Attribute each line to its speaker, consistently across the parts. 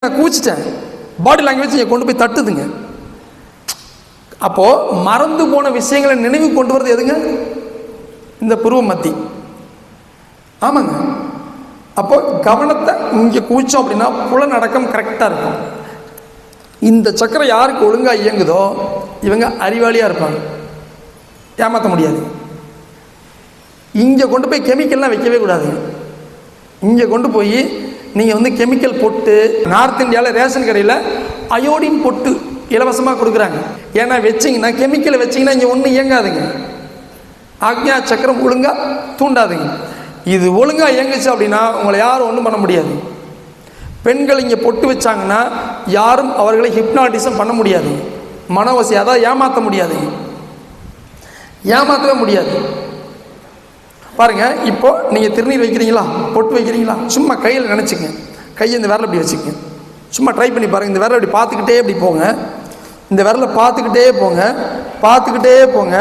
Speaker 1: நான் கூச்சிட்டேன், body language கொண்டு போய் தட்டுதுங்க. அப்போது மறந்து போன விஷயங்களை நினைவு கொண்டு வரது எதுங்க? இந்த புருவ மத்தி. ஆமாங்க. அப்போ கவனத்தை இங்கே கூச்சோம் அப்படின்னா புலனடக்கம் கரெக்டாக இருக்கும். இந்த சக்கரம் யாருக்கு ஒழுங்காக இயங்குதோ இவங்க அறிவாளியாக இருப்பாங்க, ஏமாற்ற முடியாது. இங்கே கொண்டு போய் கெமிக்கல்லாம் வைக்கவே கூடாது. இங்கே கொண்டு போய் நீங்கள் கெமிக்கல் பொட்டு, நார்த் இந்தியாவில் ரேஷன் கடையில் அயோடின் பொட்டு இலவசமாக கொடுக்குறாங்க. ஏன்னா வச்சிங்கன்னா கெமிக்கலை வச்சிங்கன்னா இங்கே ஒன்றும் இயங்காதுங்க. ஆக்ஞா சக்கரம் ஒழுங்காக தூண்டாதுங்க. இது ஒழுங்காக இயங்குச்சு அப்படின்னா உங்களை யாரும் ஒன்றும் பண்ண முடியாது. பெண்கள் இங்கே பொட்டு வச்சாங்கன்னா யாரும் அவர்களை ஹிப்னாட்டிசம் பண்ண முடியாது, மனவசி, அதாவது ஏமாற்ற முடியாது, ஏமாற்றவே முடியாது. பாருங்க, இப்போ நீங்கள் திருநீர் வைக்கிறீங்களா, பொட்டு வைக்கிறீங்களா, சும்மா கையில் நினச்சிங்க, கையை இந்த விரலை இப்படி வச்சுக்கங்க. சும்மா ட்ரை பண்ணி பாருங்கள். இந்த விரலை இப்படி பார்த்துக்கிட்டே இப்படி போங்க, இந்த விரலை பார்த்துக்கிட்டே போங்க, பார்த்துக்கிட்டே போங்க,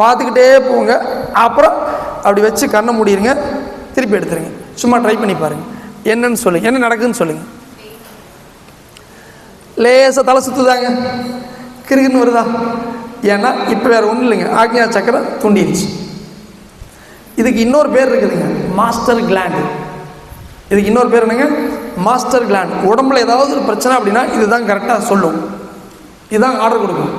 Speaker 1: பார்த்துக்கிட்டே போங்க. அப்புறம் அப்படி வச்சு கண்ணை மூடிடுங்க, திருப்பி எடுத்துருங்க. சும்மா ட்ரை பண்ணி பாருங்கள், என்னன்னு சொல்லுங்கள், என்ன நடக்குதுன்னு சொல்லுங்கள். லேசாக தலை சுற்றுதாங்க, கிறுக்குன்னு வருதா? ஏன்னா இப்போ வேறு ஒன்றும் இல்லைங்க, ஆக்ஞா சக்கரம் தூண்டிடுச்சு. இதுக்கு இன்னொரு பேர் இருக்குதுங்க, மாஸ்டர் கிளாண்டு. இதுக்கு இன்னொரு பேர் என்னங்க? Master gland. உடம்புல ஏதாவது ஒரு பிரச்சனை அப்படின்னா இதுதான் கரெக்டாக சொல்லும், இதுதான் ஆர்டர் கொடுக்கும்,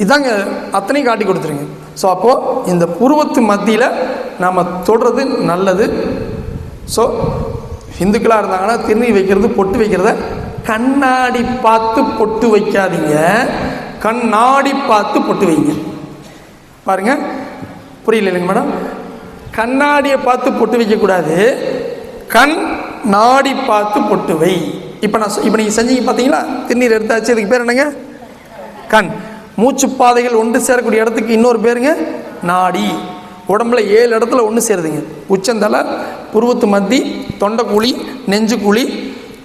Speaker 1: இதாங்க அத்தனையும் காட்டி கொடுத்துருங்க. ஸோ அப்போது இந்த புருவத்து மத்தியில் நாம் தொடுறது நல்லது. ஸோ இந்துக்களாக இருந்தாங்கன்னா திருநீர் வைக்கிறது, பொட்டு வைக்கிறத கண்ணாடி பார்த்து பொட்டு வைக்காதீங்க, கண்ணாடி பார்த்து பொட்டு வைங்க. பாருங்க, புரியல இல்லைங்க மேடம்? கண்ணாடியை பார்த்து பொட்டு வைக்கக்கூடாது, கண் நாடி பார்த்து பொட்டு வை. இப்போ நீங்கள் செஞ்சீங்க பார்த்தீங்களா, திருநீர் எடுத்தாச்சு. இதுக்கு பேர் என்னங்க? கண். மூச்சு பாதைகள் ஒன்று சேரக்கூடிய இடத்துக்கு இன்னொரு பேருங்க நாடி. உடம்புல 7 இடத்துல ஒன்று சேருதுங்க. உச்சந்தலை, புருவத்து மத்தி, தொண்டைக்குழி, நெஞ்சுக்குழி,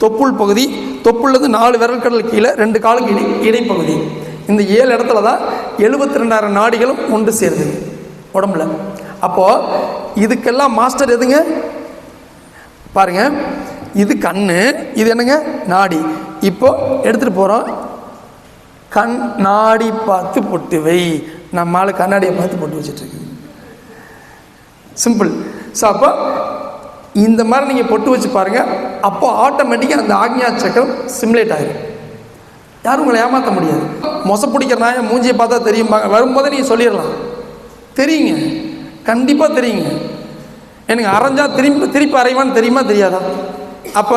Speaker 1: தொப்புள் பகுதி, தொப்புள்ளது 4 விரல்கடல் கீழே 2 காலுக்கு இடைப்பகுதி. இந்த 7 இடத்துல தான் 72,000 நாடிகளும் ஒன்று சேருதுங்க உடம்புல. அப்போது இதுக்கெல்லாம் மாஸ்டர் எதுங்க? பாருங்க, இது கண்ணு, இது என்னங்க? நாடி. இப்போ எடுத்துகிட்டு போகிறோம், கண் நாடி பார்த்து பொட்டு வை. நம்மளால கண்ணாடியை பார்த்து பொட்டு வச்சுட்ருக்கு, சிம்பிள். ஸோ அப்போ இந்த மாதிரி நீங்கள் பொட்டு வச்சு பாருங்கள், அப்போ ஆட்டோமேட்டிக்காக அந்த ஆக்ஞா சக்கரம் சிமுலேட் ஆகிடும். யாரும் உங்களை ஏமாற்ற முடியாது. மொசை பிடிக்கிற நாயை மூஞ்சியை பார்த்தா தெரியும்பாங்க, வரும்போதே நீங்கள் சொல்லிடலாம், தெரியுங்க, கண்டிப்பாக தெரியுங்க. எனக்கு அரைஞ்சா திருப்பி அரைவான்னு தெரியுமா தெரியாதா? அப்போ